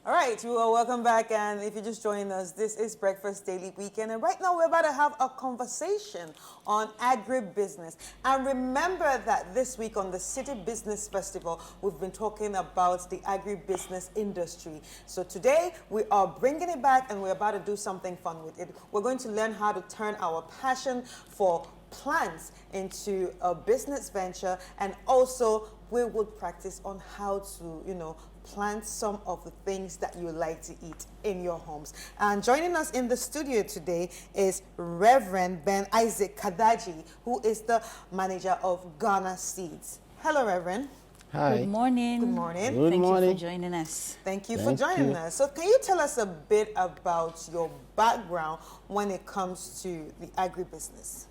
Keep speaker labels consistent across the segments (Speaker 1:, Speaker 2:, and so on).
Speaker 1: All right, you are welcome back, and if you're just joining us, this is Breakfast Daily Weekend, and right now we're about to have a conversation on agribusiness. And remember that this week on the City Business Festival, we've been talking about the agribusiness industry. So today we are bringing it back, and we're about to do something fun with it. We're going to learn how to turn our passion for plants into a business venture, and also we would practice on how to, plant some of the things that you like to eat in your homes. And joining us in the studio today is Reverend Ben Isaac Kadaji, who is the manager of Ghana Seeds. Hello, Reverend.
Speaker 2: Hi.
Speaker 3: Good morning.
Speaker 1: Good morning.
Speaker 3: Thank you for joining us.
Speaker 1: Thank you for joining us. So can you tell us a bit about your background when it comes to the agribusiness?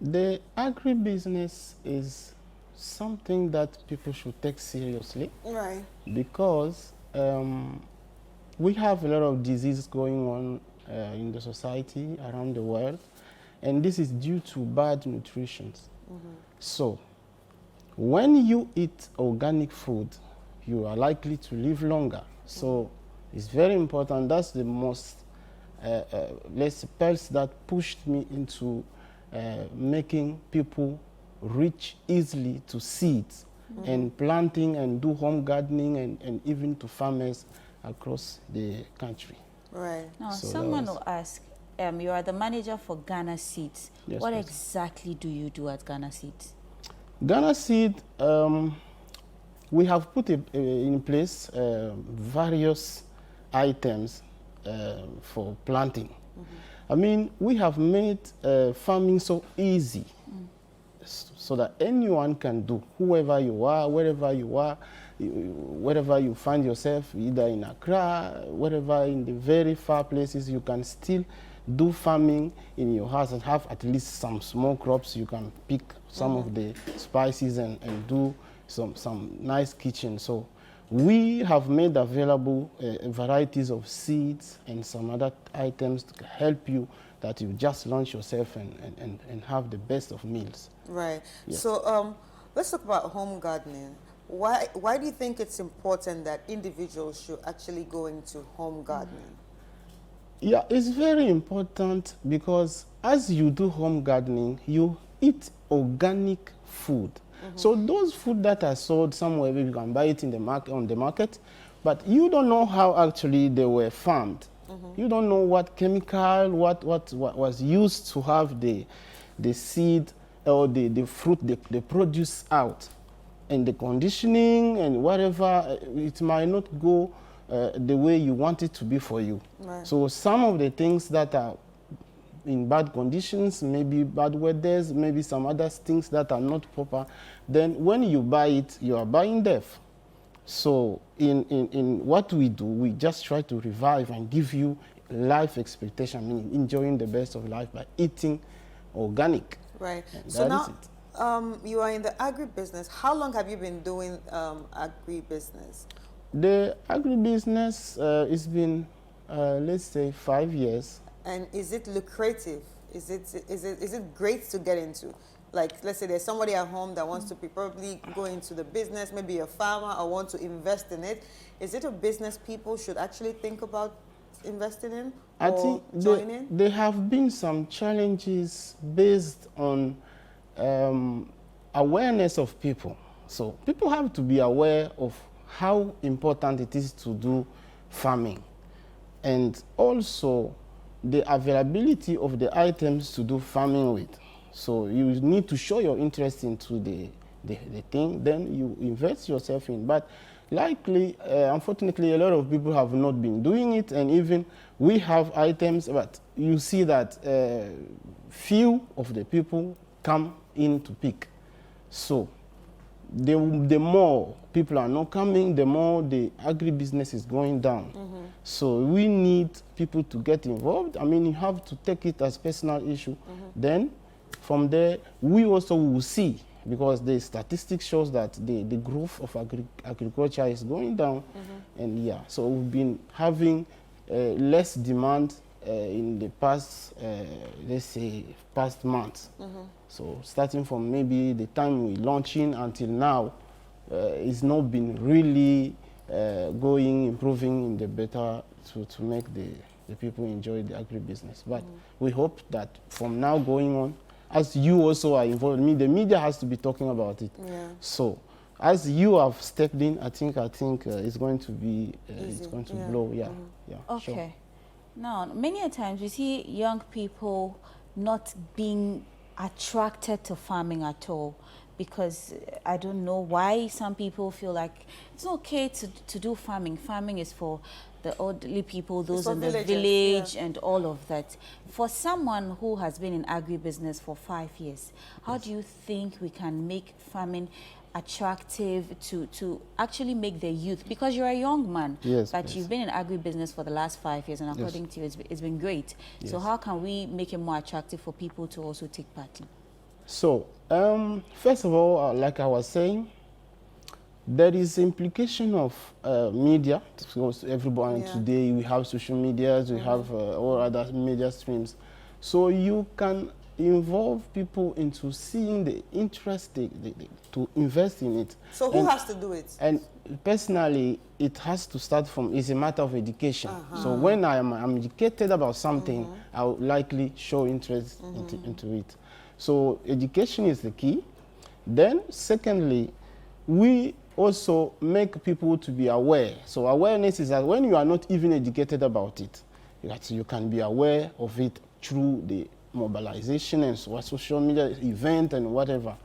Speaker 2: The agribusiness is something that people should take seriously.
Speaker 1: Right.
Speaker 2: Because we have a lot of diseases going on in the society around the world, and this is due to bad nutrition. So when you eat organic food, you are likely to live longer. So it's very important. That's the most pulse that pushed me into making people reach easily to seeds and planting and do home gardening and even to farmers across the country.
Speaker 1: Right.
Speaker 3: Now,
Speaker 2: So
Speaker 3: someone will ask, you are the manager for Ghana Seeds.
Speaker 2: Yes,
Speaker 3: what
Speaker 2: please.
Speaker 3: exactly do you do at Ghana Seeds?
Speaker 2: Ghana Seed, we have put in place various items for planting. I mean, we have made farming so easy so that anyone can do, whoever you are, wherever you are, wherever you find yourself, either in Accra, wherever in the very far places, you can still do farming in your house and have at least some small crops. You can pick some of the spices and do some nice kitchen. So we have made available varieties of seeds and some other items to help you that you just launch yourself and have the best of meals.
Speaker 1: Right.
Speaker 2: Yes.
Speaker 1: So let's talk about home gardening. Why do you think it's important that individuals should actually go into home gardening?
Speaker 2: Yeah, it's very important because as you do home gardening, you eat organic food. So those food that are sold somewhere, you can buy it in the on the market, but you don't know how actually they were farmed. You don't know what chemical, what was used to have the seed or the fruit they produce out. And the conditioning and whatever, it might not go the way you want it to be for you.
Speaker 1: Right.
Speaker 2: So some of the things that are in bad conditions, maybe bad weathers, maybe some other things that are not proper, then when you buy it, you are buying death. So in what we do, we just try to revive and give you life expectation, meaning enjoying the best of life by eating organic.
Speaker 1: Right.
Speaker 2: And
Speaker 1: So
Speaker 2: that is
Speaker 1: now you are in the agribusiness. How long have you been doing agribusiness?
Speaker 2: The agribusiness has been, let's say, 5 years.
Speaker 1: And is it lucrative? Is it great to get into? Like, let's say there's somebody at home that wants to probably go into the business, maybe a farmer, or want to invest in it. Is it a business people should actually think about investing in
Speaker 2: I
Speaker 1: or
Speaker 2: think
Speaker 1: joining?
Speaker 2: there have been some challenges based on awareness of people. So people have to be aware of how important it is to do farming, and also the availability of the items to do farming with. So you need to show your interest into the thing, then you invest yourself in. But likely, unfortunately, a lot of people have not been doing it, and even we have items, but you see that few of the people come in to pick. So the more people are not coming, the more the agribusiness is going down. So we need people to get involved. I mean, you have to take it as a personal issue. Then from there, we also will see, because the statistics shows that the growth of agriculture is going down. And yeah, so we've been having less demand in the past, let's say, past months. So starting from maybe the time we launching until now, it's not been really going, improving in the better to make the people enjoy the agribusiness. But we hope that from now going on, as you also are involved, the media has to be talking about it.
Speaker 1: Yeah.
Speaker 2: So, as you have stepped in, I think it's going to be, it's going to blow. Yeah, yeah.
Speaker 3: Okay.
Speaker 2: Sure.
Speaker 3: Now, many a times we see young people not being attracted to farming at all, because I don't know why some people feel like it's okay to do farming. Farming is for the elderly people, those in the village, and all of that. For someone who has been in agribusiness for 5 years, how do you think we can make farming attractive to actually make the youth? Because you're a young man, but you've been in agribusiness for the last 5 years, and according to you, it's been great. So how can we make it more attractive for people to also take part in?
Speaker 2: So, first of all, like I was saying, there is implication of media, because everyone today, we have social medias, we have all other media streams. So you can involve people into seeing the interest to invest in it.
Speaker 1: So who has to do it?
Speaker 2: And personally, it has to start from, it's a matter of education. So when I'm educated about something, I will likely show interest into it. So education is the key. Then secondly, we also make people to be aware. So awareness is that when you are not even educated about it, that you can be aware of it through the mobilization and social media event and whatever.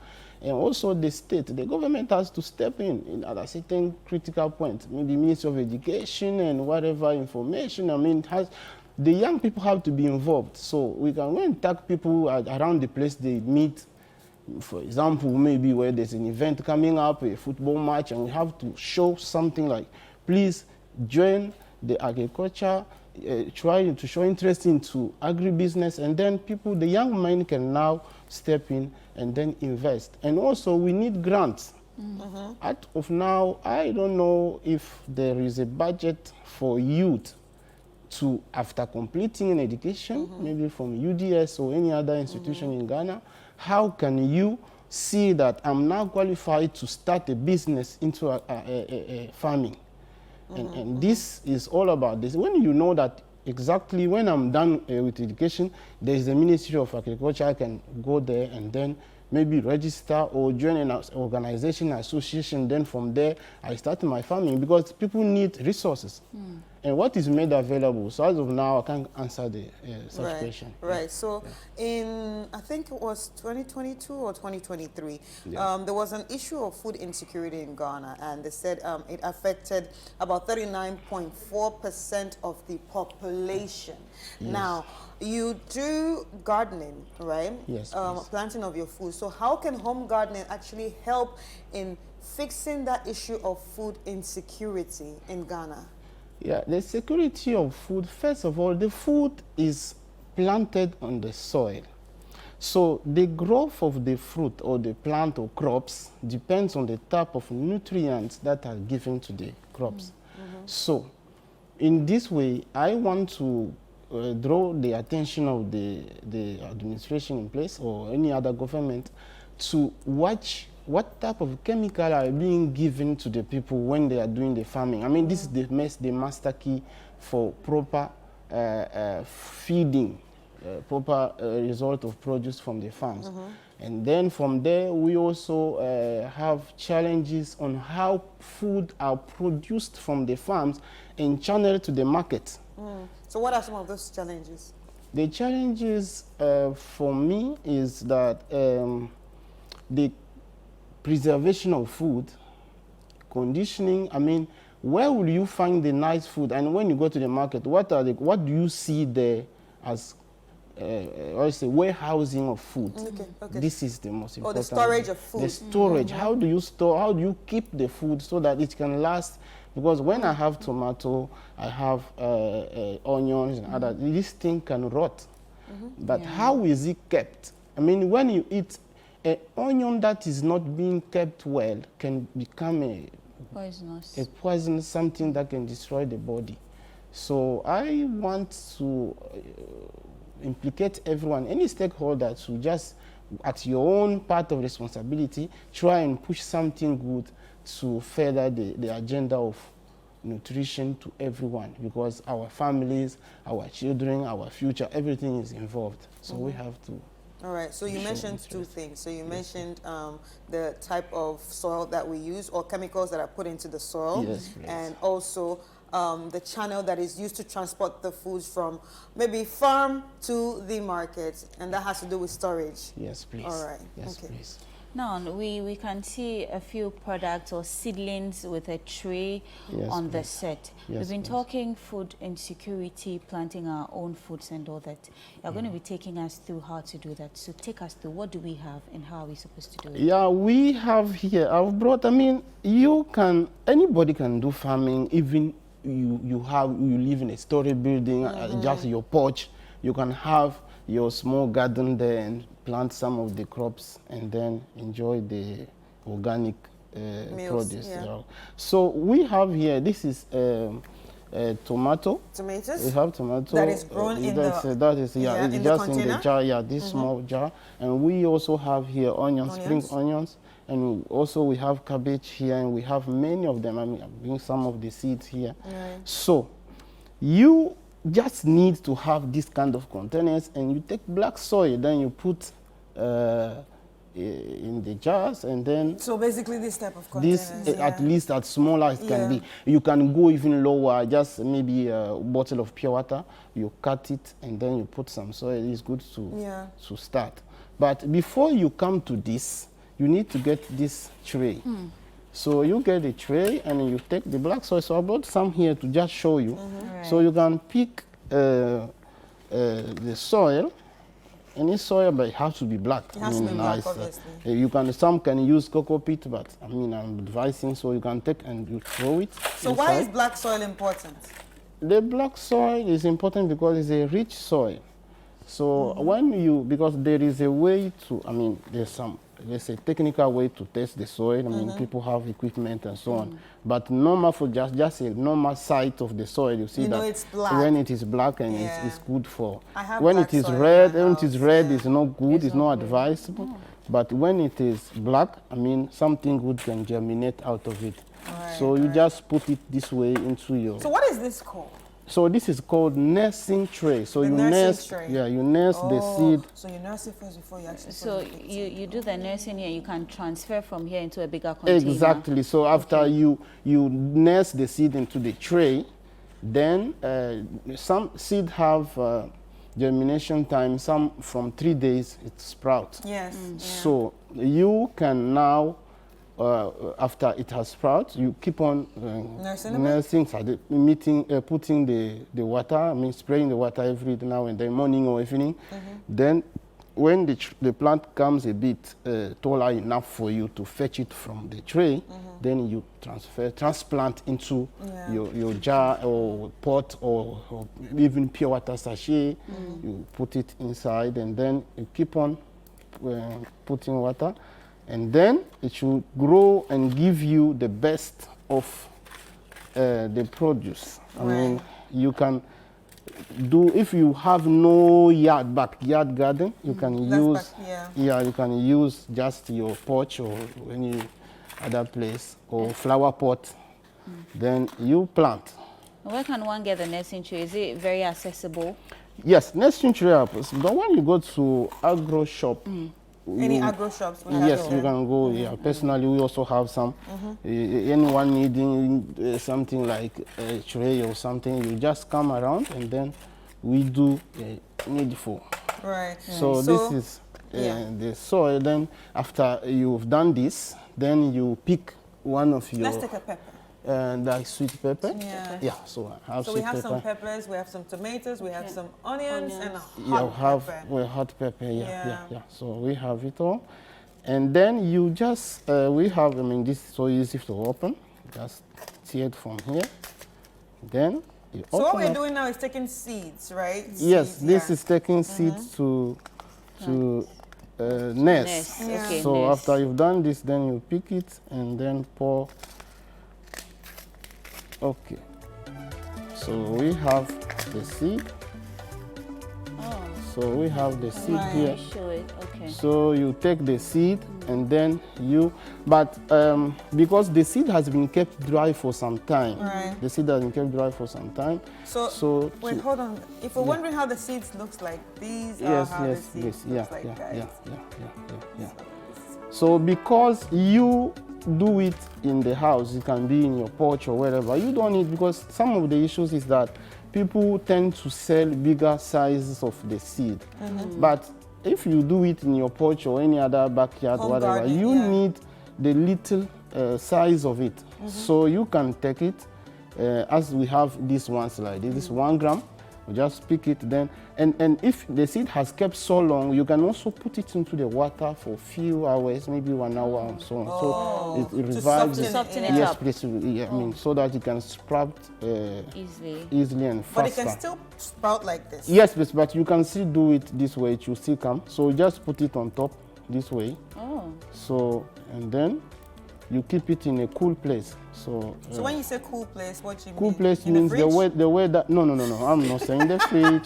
Speaker 2: And also the state, the government has to step in at a certain critical point. I mean, the Ministry of Education and whatever information, I mean, the young people have to be involved. So we can go and tag people around the place they meet. For example, maybe where there's an event coming up, a football match, and we have to show something like, please join the agriculture, trying to show interest into agribusiness, and then people, the young mind can now step in and then invest. And also we need grants. As of now, I don't know if there is a budget for youth to, after completing an education, maybe from UDS or any other institution in Ghana, how can you see that I'm now qualified to start a business into a farming? And this is all about this. When you know that exactly when I'm done with education, there is the Ministry of Agriculture, I can go there and then maybe register or join an organization, association. Then from there, I start my farming, because people need resources. And what is made available? So as of now, I can't answer the such question.
Speaker 1: Right. So in, I think it was 2022 or 2023, there was an issue of food insecurity in Ghana, and they said it affected about 39.4% of the population. Now, you do gardening, right?
Speaker 2: Yes.
Speaker 1: Planting of your food. So how can home gardening actually help in fixing that issue of food insecurity in Ghana?
Speaker 2: Yeah, the security of food, first of all, the food is planted on the soil. So the growth of the fruit or the plant or crops depends on the type of nutrients that are given to the crops. So in this way, I want to draw the attention of the administration in place or any other government to watch what type of chemical are being given to the people when they are doing the farming. I mean, this is the master key for proper feeding, proper result of produce from the farms. And then from there, we also have challenges on how food are produced from the farms and channeled to the market.
Speaker 1: So what are some of those challenges?
Speaker 2: The challenges for me is that the preservation of food, conditioning, I mean, where will you find the nice food? And when you go to the market, what do you see there as warehousing of food? This is the most important.
Speaker 1: Or the storage of food.
Speaker 2: The storage. How do you store, how do you keep the food so that it can last? Because when I have tomato, I have onions and other, this thing can rot. But how is it kept? I mean, when you eat an onion that is not being kept well, can become a poison, something that can destroy the body. So I want to implicate everyone, any stakeholder, to just, at your own part of responsibility, try and push something good to further the agenda of nutrition to everyone, because our families, our children, our future, everything is involved. So we have to.
Speaker 1: All right, so you
Speaker 2: show
Speaker 1: mentioned
Speaker 2: interest.
Speaker 1: two things. So you mentioned the type of soil that we use or chemicals that are put into the soil.
Speaker 2: Yes, please.
Speaker 1: And also the channel that is used to transport the foods from maybe farm to the market. And that has to do with storage.
Speaker 2: Yes, please.
Speaker 1: All right,
Speaker 2: Yes,
Speaker 1: okay.
Speaker 2: please.
Speaker 3: Now, we can see a few products or seedlings with a tray
Speaker 2: Yes,
Speaker 3: on the
Speaker 2: please.
Speaker 3: set.
Speaker 2: Yes,
Speaker 3: We've been
Speaker 2: please.
Speaker 3: talking food insecurity, planting our own foods and all that. You're going to be taking us through how to do that. So take us through, what do we have and how are we supposed to do it?
Speaker 2: Yeah, we have here, I've brought, I mean, anybody can do farming, even you live in a story building, just your porch, you can have your small garden there and plant some of the crops and then enjoy the organic
Speaker 1: Meals,
Speaker 2: produce.
Speaker 1: yeah.
Speaker 2: You know. So we have here, this is tomato.
Speaker 1: Tomatoes?
Speaker 2: We have tomato.
Speaker 1: That is grown in
Speaker 2: that's,
Speaker 1: the-
Speaker 2: that is, yeah,
Speaker 1: yeah,
Speaker 2: it's
Speaker 1: in the
Speaker 2: just in the
Speaker 1: container?
Speaker 2: jar, yeah, this small jar. And we also have here onions, spring onions. And also we have cabbage here, and we have many of them. I mean, I'm bringing some of the seeds here.
Speaker 1: Right.
Speaker 2: So you just need to have this kind of containers, and you take black soil, then you put in the jars, and then
Speaker 1: So basically this type of containers.
Speaker 2: this at least as small as it can be. You can go even lower, just maybe a bottle of pure water, you cut it, and then you put some soil. It's good to start. But before you come to this, you need to get this tray. So you get the tray and you take the black soil. So I brought some here to just show you. So you can pick the soil, any soil, but it has to be black.
Speaker 1: It has to be black, obviously.
Speaker 2: You can, some can use cocoa peat, but I mean, I'm advising, so you can take and you throw it.
Speaker 1: So why is black soil important?
Speaker 2: The black soil is important because it's a rich soil. So because there is a way to, I mean, there's a technical way to test the soil. I mean, people have equipment and so on. But normal for just a normal site of the soil, you see that
Speaker 1: it's black.
Speaker 2: when it is black and it's good for.
Speaker 1: I have
Speaker 2: When
Speaker 1: black
Speaker 2: it is
Speaker 1: soil in
Speaker 2: red,
Speaker 1: my
Speaker 2: when it is
Speaker 1: house,
Speaker 2: red,
Speaker 1: yeah.
Speaker 2: it's not good. It's not advisable. But when it is black, I mean, something good can germinate out of it. So you just put it this way into your.
Speaker 1: So what is this called?
Speaker 2: So this is called nursing tray. So
Speaker 1: The
Speaker 2: you
Speaker 1: nursing
Speaker 2: nurse,
Speaker 1: tray.
Speaker 2: yeah, you nurse the seed.
Speaker 1: So you nurse it first before you actually
Speaker 3: So
Speaker 1: put it.
Speaker 3: you do the nursing here, you can transfer from here into a bigger container.
Speaker 2: Exactly. So after you nurse the seed into the tray, then some seed have germination time. Some from 3 days it sprouts.
Speaker 1: Yes.
Speaker 2: So you can now, after it has sprouted, you keep on nursing, putting the water, I mean spraying the water every now and then, morning or evening. Then when the plant comes a bit taller enough for you to fetch it from the tray, then you transplant into your jar or pot or even pure water sachet. You put it inside, and then you keep on putting water. And then it should grow and give you the best of the produce. I mean, you can do, if you have no backyard garden, you can use, you can use just your porch or any other place or flower pot. Then you plant.
Speaker 3: Where can one get the nursing tray? Is it very accessible?
Speaker 2: Yes, nursing tray apples. But when you go to agro shop,
Speaker 1: any agro shops?
Speaker 2: Yes, you can go. Yeah, personally, we also have some. Anyone needing something like a tray or something, you just come around, and then we do needful.
Speaker 1: Right.
Speaker 2: So this is the soil. Then after you've done this, then you pick one of your.
Speaker 1: Let's take a pepper.
Speaker 2: Like sweet pepper.
Speaker 1: Yeah.
Speaker 2: So I have
Speaker 1: So
Speaker 2: sweet
Speaker 1: we have
Speaker 2: pepper.
Speaker 1: some peppers, we have some tomatoes, we have some onions, and
Speaker 2: hot
Speaker 1: pepper.
Speaker 2: hot pepper. Yeah. So we have it all, and then you just we have. I mean, this is so easy to open. Just tear it from here. Then you
Speaker 1: So
Speaker 2: open
Speaker 1: what we're
Speaker 2: up.
Speaker 1: doing now is taking seeds, right?
Speaker 2: Yes,
Speaker 1: Seeds,
Speaker 2: this is taking seeds to nest.
Speaker 3: Okay,
Speaker 2: So
Speaker 3: nest.
Speaker 2: after you've done this, then you pick it and then pour. Okay. So we have the seed. So we have the seed
Speaker 1: Right.
Speaker 2: here.
Speaker 3: Show it. Okay.
Speaker 2: So you take the seed and then but because the seed has been kept dry for some time,
Speaker 1: Right.
Speaker 2: the seed has been kept dry for some time.
Speaker 1: So, wait,
Speaker 2: to-
Speaker 1: hold on. If we're wondering how the seeds looks like, these are
Speaker 2: yes,
Speaker 1: how
Speaker 2: yes,
Speaker 1: the seeds
Speaker 2: yes,
Speaker 1: looks
Speaker 2: yeah,
Speaker 1: like,
Speaker 2: yeah,
Speaker 1: guys.
Speaker 2: yeah. So because you do it in the house, it can be in your porch or wherever, you don't need, because some of the issues is that people tend to sell bigger sizes of the seed. But if you do it in your porch or any other backyard,
Speaker 1: Home
Speaker 2: whatever,
Speaker 1: garden,
Speaker 2: you
Speaker 1: yeah.
Speaker 2: need the little size of it. So you can take it, as we have these ones like this, 1 gram. You just pick it then, and if the seed has kept so long, you can also put it into the water for a few hours, maybe 1 hour and so on. So it revives
Speaker 1: soften
Speaker 2: it.
Speaker 1: it soften
Speaker 3: it
Speaker 2: Yes,
Speaker 3: up.
Speaker 2: please, yeah, I mean, so that it can sprout
Speaker 3: Easily.
Speaker 2: easily and
Speaker 1: But it
Speaker 2: faster.
Speaker 1: can still sprout like this.
Speaker 2: Yes, please, but you can still do it this way, it will still come. So just put it on top this way.
Speaker 3: Oh.
Speaker 2: So, and then you keep it in a cool place. So
Speaker 1: when you say cool place, what do you
Speaker 2: cool
Speaker 1: mean?
Speaker 2: place
Speaker 1: In
Speaker 2: means
Speaker 1: the fridge?
Speaker 2: the way that no, I'm not saying the fridge.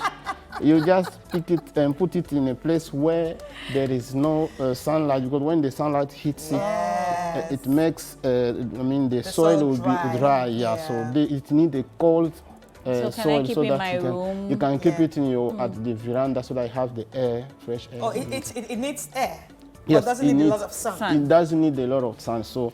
Speaker 2: You just pick it and put it in a place where there is no sunlight, because when the sunlight hits it, it makes the soil
Speaker 1: soil
Speaker 2: will
Speaker 1: dry.
Speaker 2: be dry. Yeah,
Speaker 1: Yeah.
Speaker 2: so it need a cold
Speaker 3: So can I
Speaker 2: soil
Speaker 3: keep
Speaker 2: so
Speaker 3: in
Speaker 2: that
Speaker 3: my room?
Speaker 2: you can keep
Speaker 1: Yeah.
Speaker 2: it in your at the veranda so that I have the air, fresh air.
Speaker 1: Oh, it needs air.
Speaker 2: Yes,
Speaker 1: But doesn't
Speaker 2: it
Speaker 1: need a
Speaker 2: needs-
Speaker 1: lot of sun.
Speaker 3: sun.
Speaker 2: It doesn't need a lot of sun, so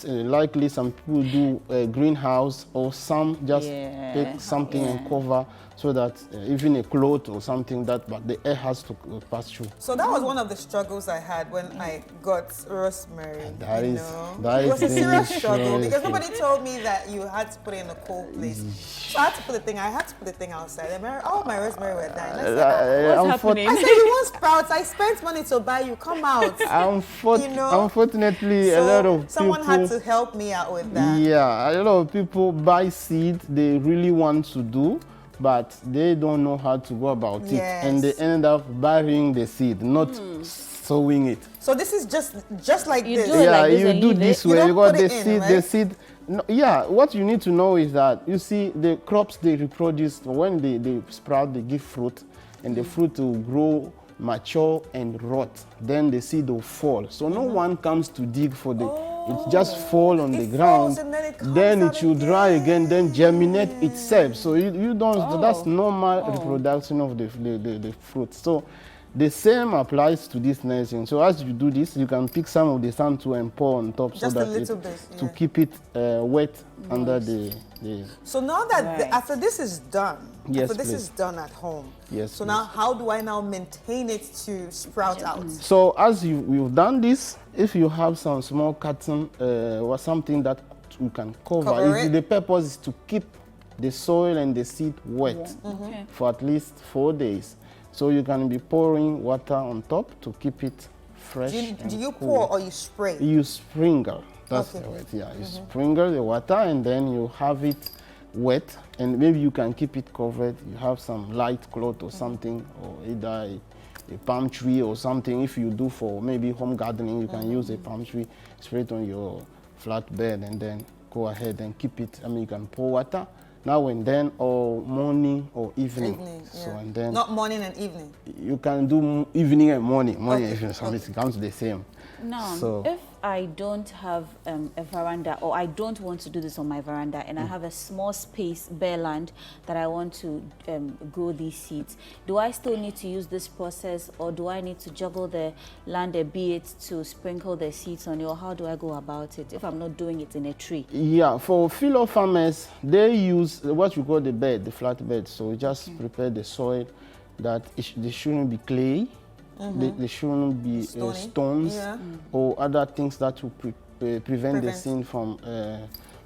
Speaker 2: likely some people do a greenhouse, or some just
Speaker 3: Yeah,
Speaker 2: take something and
Speaker 3: yeah.
Speaker 2: cover, so that even a cloth or something that, but the air has to pass through.
Speaker 1: So that was one of the struggles I had when I got rosemary.
Speaker 2: That
Speaker 1: you
Speaker 2: is-
Speaker 1: know?
Speaker 2: that
Speaker 1: It was
Speaker 2: is
Speaker 1: a serious
Speaker 2: dangerous.
Speaker 1: struggle because nobody told me that you had to put it in a cold place. So I had to put the thing outside. And all my rosemary were dying. I said,
Speaker 3: What's happening?
Speaker 1: I said, you want sprouts? I spent money to buy you. Come out. You know?
Speaker 2: Unfortunately,
Speaker 1: So
Speaker 2: a lot of
Speaker 1: someone
Speaker 2: people,
Speaker 1: had to help me out with that.
Speaker 2: yeah, a lot of people buy seed they really want to do, but they don't know how to go about it, and they
Speaker 1: Yes.
Speaker 2: end up burying the seed, not sowing it.
Speaker 1: So this is just like
Speaker 3: You
Speaker 1: this.
Speaker 3: do it
Speaker 2: Yeah,
Speaker 3: like this
Speaker 2: you
Speaker 3: and
Speaker 2: do
Speaker 3: leave
Speaker 2: this
Speaker 3: it?
Speaker 1: You
Speaker 2: way.
Speaker 1: don't
Speaker 2: You got
Speaker 1: put
Speaker 2: the
Speaker 1: it in,
Speaker 2: seed.
Speaker 1: right?
Speaker 2: The seed. No, yeah, what you need to know is that you see the crops they reproduce when they sprout, they give fruit, and the fruit will grow, mature, and rot. Then the seed will fall. So no one comes to dig for the. It just fall on
Speaker 1: It
Speaker 2: the
Speaker 1: falls
Speaker 2: ground.
Speaker 1: and then it comes
Speaker 2: Then
Speaker 1: out
Speaker 2: it will dry again. Then germinate itself. So you don't.
Speaker 3: Oh.
Speaker 2: That's normal reproduction of the fruit. So. The same applies to this nursing. So as you do this, you can pick some of the sand to and pour on top,
Speaker 1: Just
Speaker 2: so
Speaker 1: a
Speaker 2: that
Speaker 1: little
Speaker 2: it,
Speaker 1: bit,
Speaker 2: to
Speaker 1: yeah.
Speaker 2: keep it wet under the.
Speaker 1: So now that
Speaker 3: Right.
Speaker 1: after this is done,
Speaker 2: Yes,
Speaker 1: after this
Speaker 2: please.
Speaker 1: is done at home,
Speaker 2: Yes,
Speaker 1: so
Speaker 2: please.
Speaker 1: now how do I now maintain it to sprout out?
Speaker 2: So as you've done this, if you have some small cotton or something that you can cover,
Speaker 1: Cover it.
Speaker 2: the purpose is to keep the soil and the seed wet
Speaker 3: Okay.
Speaker 2: for at least 4 days. So you can be pouring water on top to keep it fresh. and
Speaker 1: Do you
Speaker 2: cool.
Speaker 1: pour or you spray?
Speaker 2: You sprinkle. That's
Speaker 1: Okay.
Speaker 2: the word. Yeah, you sprinkle the water and then you have it wet, and maybe you can keep it covered. You have some light cloth or something, or either a palm tree or something. If you do for maybe home gardening, you can use a palm tree, spray it on your flat bed, and then go ahead and keep it. I mean, you can pour water now and then, or morning or evening. So
Speaker 1: yeah.
Speaker 2: and then
Speaker 1: Not morning and evening.
Speaker 2: you can do evening and morning,
Speaker 1: Okay,
Speaker 2: and evening. So it comes to the same.
Speaker 3: Now,
Speaker 2: So-
Speaker 3: if I don't have a veranda, or I don't want to do this on my veranda, and I have a small space, bare land, that I want to grow these seeds, do I still need to use this process, or do I need to juggle the land a bit to sprinkle the seeds on it, or how do I go about it if I'm not doing it in a tree?
Speaker 2: Yeah, for philo farmers, they use what we call the bed, the flat bed. So we just prepare the soil that they shouldn't be clay, they shouldn't be
Speaker 1: Stony.
Speaker 2: stones
Speaker 1: Yeah.
Speaker 2: or other things that will prevent the
Speaker 1: Prevent.
Speaker 2: seed from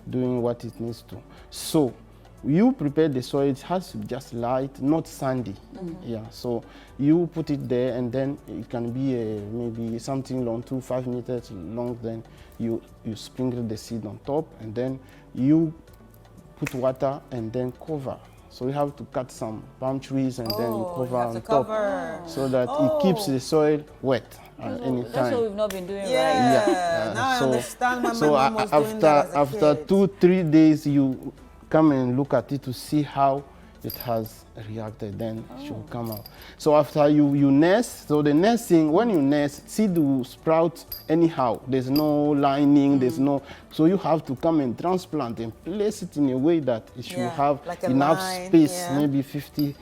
Speaker 2: doing what it needs to. So you prepare the soil, it has to be just light, not sandy. Yeah, so you put it there, and then it can be maybe something long, 5 meters long. Then you sprinkle the seed on top, and then you put water and then cover. So you have to cut some palm trees and then you
Speaker 1: Oh,
Speaker 2: cover
Speaker 1: have
Speaker 2: on
Speaker 1: to
Speaker 2: top,
Speaker 1: cover.
Speaker 2: so that it keeps the soil wet at any
Speaker 3: That's
Speaker 2: time.
Speaker 3: what we've not been doing, right?
Speaker 1: Yeah. Now I understand why my mom was doing that as a
Speaker 2: after
Speaker 1: kid.
Speaker 2: 2-3 days, you come and look at it to see how it has reacted, then it will come out. So after you nest, so the nesting, when you nest, seed will sprout anyhow. There's no lining, there's no, so you have to come and transplant and place it in a way that it should have
Speaker 1: like a
Speaker 2: enough
Speaker 1: line,
Speaker 2: space, maybe 50,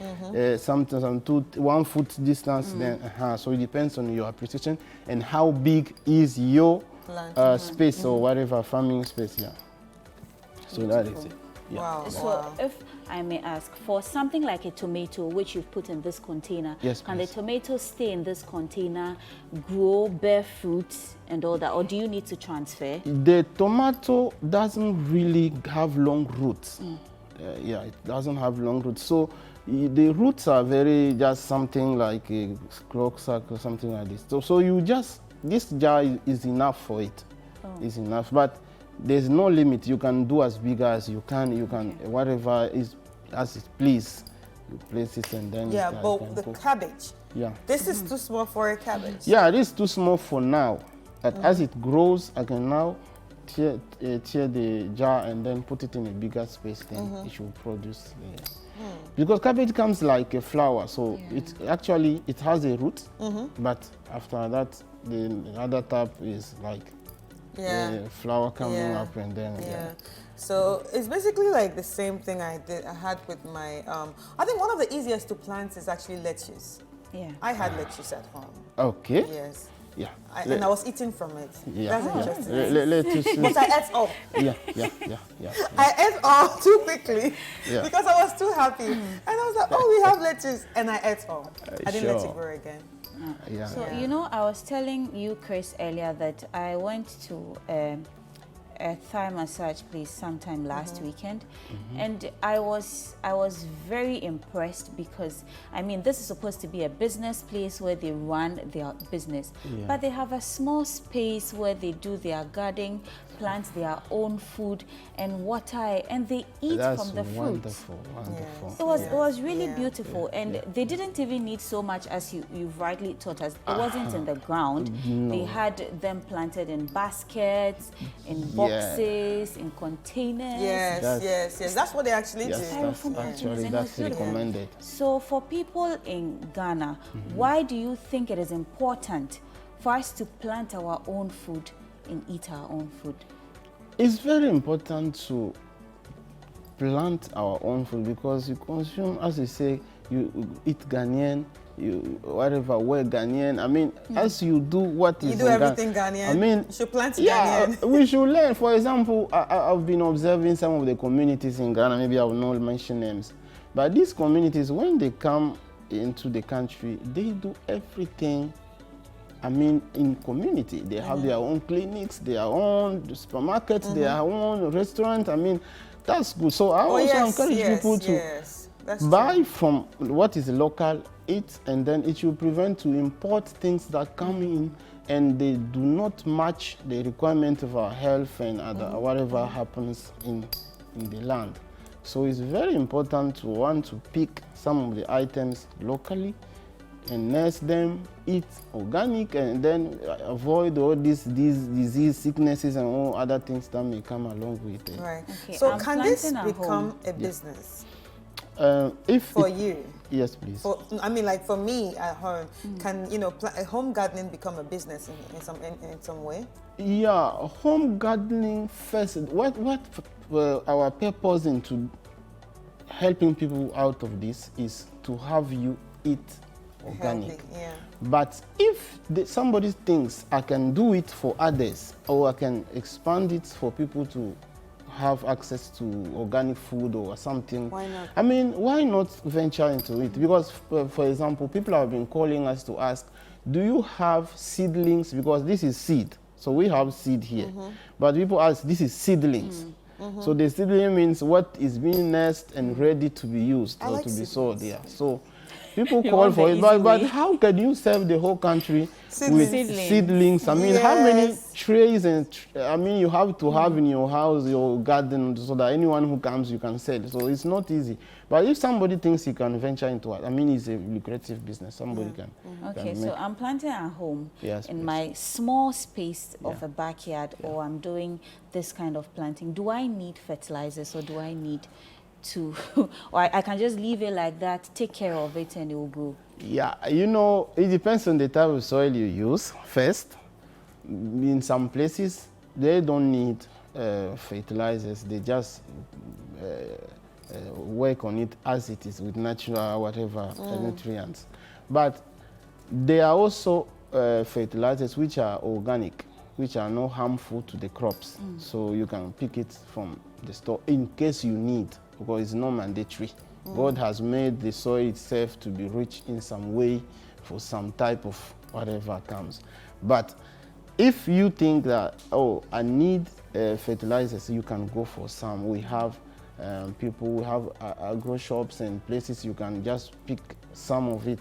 Speaker 2: something, some 1 foot distance. Then, so it depends on your appreciation and how big is your space or whatever farming space. Yeah. So that is it. Yeah.
Speaker 1: Wow.
Speaker 3: So if I may ask, for something like a tomato, which you've put in this container,
Speaker 2: yes,
Speaker 3: can
Speaker 2: please.
Speaker 3: the tomato stay in this container, grow, bear fruits and all that, or do you need to transfer?
Speaker 2: The tomato doesn't really have long roots. Yeah, it doesn't have long roots. So the roots are very just something like a clock sack or something like this. So you just, this jar is enough for it. Is enough, but there's no limit. You can do as big as you can. You can whatever is as it please. You place it and then
Speaker 1: but the cabbage.
Speaker 2: Yeah.
Speaker 1: This is too small for a cabbage.
Speaker 2: Yeah, it is too small for now. But as it grows, I can now tear the jar and then put it in a bigger space. Then it should produce. Because cabbage comes like a flower, so it actually it has a root. But after that, the other top is like flower coming up and then
Speaker 1: so it's basically like the same thing I had with my I think one of the easiest to plant is actually lettuce. I had lettuce at home.
Speaker 2: Okay.
Speaker 1: Yes.
Speaker 2: Yeah.
Speaker 1: And I was eating from it.
Speaker 2: Yeah.
Speaker 1: That's interesting.
Speaker 2: Lettuce.
Speaker 1: But I ate all.
Speaker 2: Yeah.
Speaker 1: I ate all too quickly
Speaker 2: Yeah.
Speaker 1: because I was too happy. And I was like, oh, we have lettuce. And I ate all. I didn't let it grow again.
Speaker 3: So, you know, I was telling you, Chris, earlier that I went to a Thai massage place sometime last weekend, and I was very impressed because, I mean, this is supposed to be a business place where they run their business, but they have a small space where they do their gardening, plant their own food and water, and they eat from the fruit.
Speaker 2: Wonderful.
Speaker 3: It was really beautiful, and they didn't even need so much as you've rightly taught us. It wasn't in the ground. They had them planted in baskets, in boxes, in containers.
Speaker 1: Yes. That's what they actually do.
Speaker 2: That's recommended.
Speaker 3: So for people in Ghana, why do you think it is important for us to plant our own food and eat our own food?
Speaker 2: It's very important to plant our own food because you consume, as you say, you eat Ghanaian, you whatever, we're Ghanaian. I mean, as you do what is
Speaker 1: you do everything Ghanaian.
Speaker 2: I mean,
Speaker 1: you should plant Ghanaian.
Speaker 2: We should learn. For example, I've been observing some of the communities in Ghana. Maybe I will not mention names, but these communities, when they come into the country, they do everything. I mean, in community, they have their own clinics, their own supermarkets, their own restaurant. I mean, that's good. So I also encourage people to buy from what is local, eat, and then it will prevent to import things that come in and they do not match the requirement of our health and whatever happens in the land. So it's very important to want to pick some of the items locally and nurse them, eat organic, and then avoid all these disease, sicknesses, and all other things that may come along with it.
Speaker 1: Right. Okay, so can this become a business? For you?
Speaker 2: Yes, please.
Speaker 1: I mean, like for me at home, can home gardening become a business in some way?
Speaker 2: Yeah, home gardening first. What our purpose into helping people out of this is to have you eat organic.
Speaker 1: Healthy,
Speaker 2: but if somebody thinks I can do it for others, or I can expand it for people to have access to organic food or something,
Speaker 1: why not?
Speaker 2: I mean, why not venture into it? Because, for example, people have been calling us to ask, do you have seedlings? Because this is seed. So we have seed here. But people ask, this is seedlings. So the seedling means what is being nursed and ready to be used or to be sold. So people call for it, but how can you serve the whole country with seedlings? I mean, how many trays and you have to have in your house, your garden, so that anyone who comes you can sell. So it's not easy. But if somebody thinks he can venture into it, I mean, it's a lucrative business. Somebody can.
Speaker 3: Okay, so I'm planting at home in my small space of a backyard, or I'm doing this kind of planting. Do I need fertilizers, or do I need to, or I can just leave it like that, take care of it, and it will grow?
Speaker 2: Yeah, you know, it depends on the type of soil you use first. In some places, they don't need fertilizers. They just work on it as it is with natural whatever nutrients. But there are also fertilizers which are organic, which are not harmful to the crops. So you can pick it from the store in case you need, because it's not mandatory. God has made the soil itself to be rich in some way for some type of whatever comes. But if you think that, oh, I need fertilizers, you can go for some. We have people who have agro shops and places you can just pick some of it.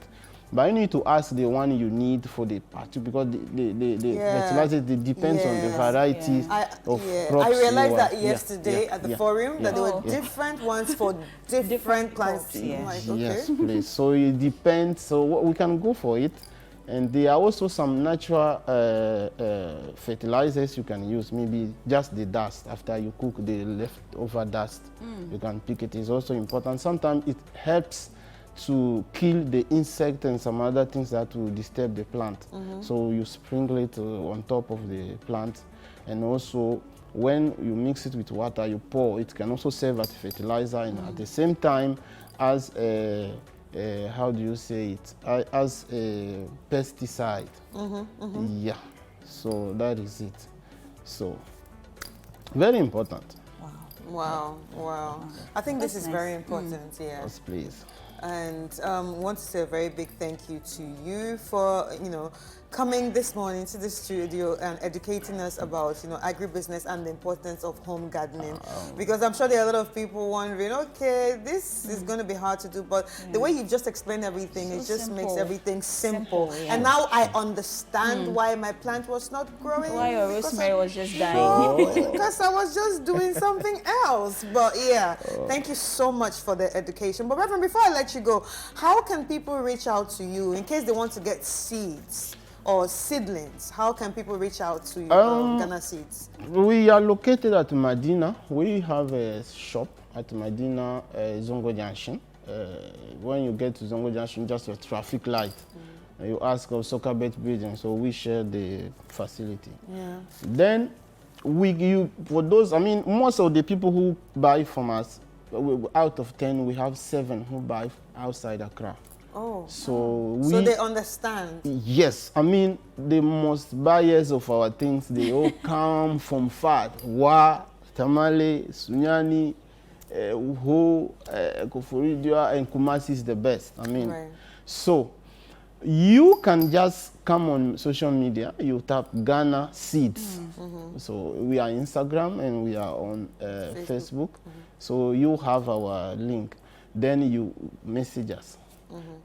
Speaker 2: But you need to ask the one you need for the party, because the fertilizers, it depends on the varieties of crops.
Speaker 1: I realized that yesterday at the forum that there were different ones for different plants. Like, okay.
Speaker 2: Yes, please. So it depends. So we can go for it. And there are also some natural fertilizers you can use, maybe just the dust. After you cook the leftover dust, you can pick it. It's also important. Sometimes it helps to kill the insect and some other things that will disturb the plant. So you sprinkle it on top of the plant. And also, when you mix it with water, you pour, it can also serve as fertilizer, and at the same time as how do you say it? As a pesticide. Yeah, so that is it. So, very important.
Speaker 1: Wow. I think this is very important,
Speaker 2: Yes, please.
Speaker 1: And want to say a very big thank you to you for, coming this morning to the studio and educating us about, agribusiness and the importance of home gardening. Because I'm sure there are a lot of people wondering, okay, this is going to be hard to do, but the way you just explained everything, it just makes everything simple. And now I understand why my plant was not growing.
Speaker 3: Why your rosemary was just dying.
Speaker 1: Because I was just doing something else. But thank you so much for the education. But Reverend, before I let you go, how can people reach out to you in case they want to get seeds or seedlings? How can people reach out to you, Ghana Seeds?
Speaker 2: We are located at Medina. We have a shop at Medina, Zongo Junction. When you get to Zongo Junction, just a traffic light. You ask of Soccer Bet Building, so we share the facility. Then, for those, most of the people who buy from us, out of 10, we have 7 who buy outside Accra. So
Speaker 1: they understand.
Speaker 2: Yes, the most buyers of our things, they all come from far. Wa, Tamale, Sunyani, Uho, Koforidia, and Kumasi is the best. So you can just come on social media, you tap Ghana Seeds. So we are Instagram and we are on Facebook. So you have our link. Then you message us.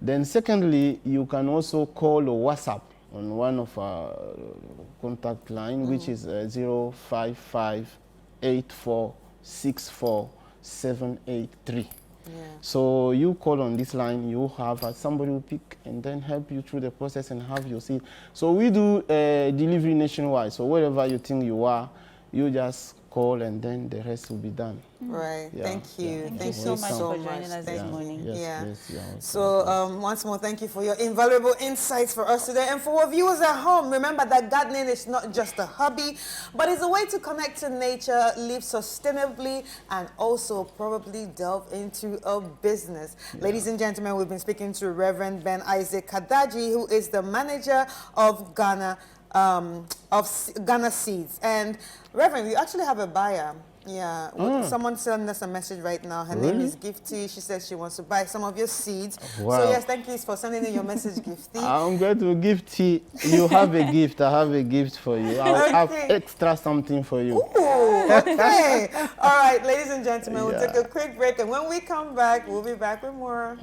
Speaker 2: Then secondly, you can also call or WhatsApp on one of our contact line, which is 055-8464-783. So you call on this line, you have somebody will pick and then help you through the process and have your seed. So we do delivery nationwide. So wherever you think you are, you just call and then the rest will be done.
Speaker 1: Thank you.
Speaker 3: Thank you so much for joining us this morning.
Speaker 1: So once more, thank you for your invaluable insights for us today. And for our viewers at home, remember that gardening is not just a hobby, but it's a way to connect to nature, live sustainably, and also probably delve into a business. Ladies and gentlemen, we've been speaking to Reverend Ben Isaac Kadaji, who is the manager of Ghana Seeds. And Reverend, you actually have a buyer. Someone sent us a message right now. Her name is Gifty. She says she wants to buy some of your seeds. So yes, thank you for sending in your message, Gifty.
Speaker 2: I'm going to Gifty. You have a gift. I have a gift for you. I'll have extra something for you.
Speaker 1: Ooh, okay. All right, ladies and gentlemen, we'll take a quick break, and when we come back, we'll be back with more.